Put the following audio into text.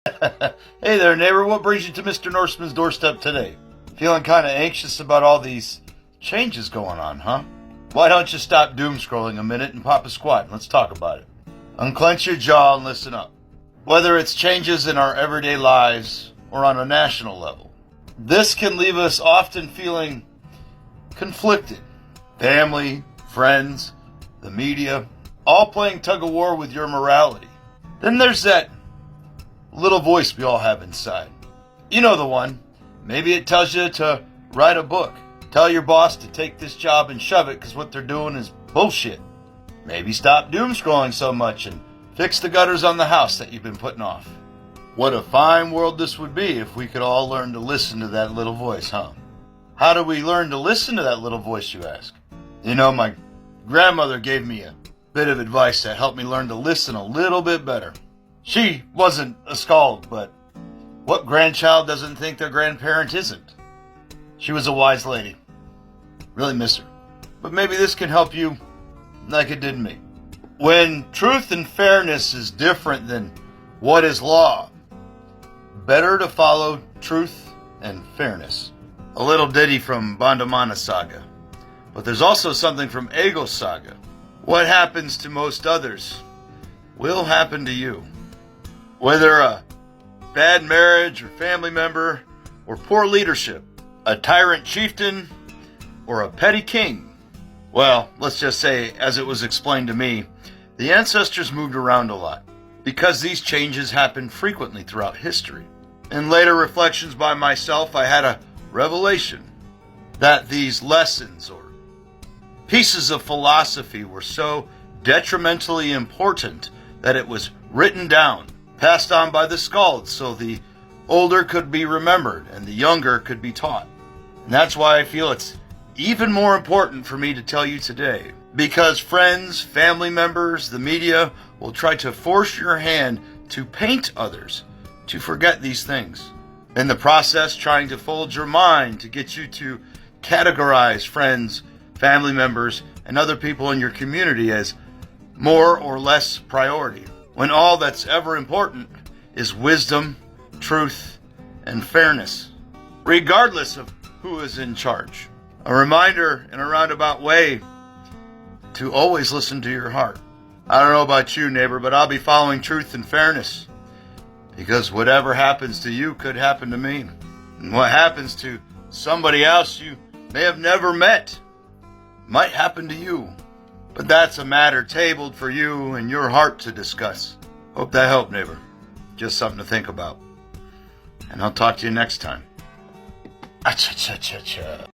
Hey there, neighbor. What brings you to Mr. Norseman's doorstep today? Feeling kind of anxious about all these changes going on, huh? Why don't you stop doom scrolling a minute and pop a squat and let's talk about it. Unclench your jaw and listen up. Whether it's changes in our everyday lives or on a national level, this can leave us often feeling conflicted. Family, friends, the media, all playing tug of war with your morality. Then there's that little voice we all have inside. You know the one. Maybe it tells you to write a book. Tell your boss to take this job and shove it because what they're doing is bullshit. Maybe stop doom scrolling so much and fix the gutters on the house that you've been putting off. What a fine world this would be if we could all learn to listen to that little voice, huh? How do we learn to listen to that little voice, you ask? You know, my grandmother gave me a bit of advice that helped me learn to listen a little bit better. She wasn't a skald, but what grandchild doesn't think their grandparent isn't? She was a wise lady. Really miss her. But maybe this can help you like it did me. When truth and fairness is different than what is law, better to follow truth and fairness. A little ditty from Bandamana Saga. But there's also something from Egil Saga. What happens to most others will happen to you. Whether a bad marriage or family member or poor leadership, a tyrant chieftain or a petty king. Well, let's just say, as it was explained to me, the ancestors moved around a lot because these changes happened frequently throughout history. In later reflections by myself, I had a revelation that these lessons or pieces of philosophy were so detrimentally important that it was written down, passed on by the skalds so the older could be remembered and the younger could be taught. And that's why I feel it's even more important for me to tell you today, because friends, family members, the media will try to force your hand to paint others to forget these things. In the process, trying to fold your mind to get you to categorize friends, family members, and other people in your community as more or less priority, when all that's ever important is wisdom, truth, and fairness, regardless of who is in charge. A reminder in a roundabout way to always listen to your heart. I don't know about you, neighbor, but I'll be following truth and fairness, because whatever happens to you could happen to me. And what happens to somebody else you may have never met might happen to you. But that's a matter tabled for you and your heart to discuss. Hope that helped, neighbor. Just something to think about. And I'll talk to you next time. Acha-cha-cha-cha.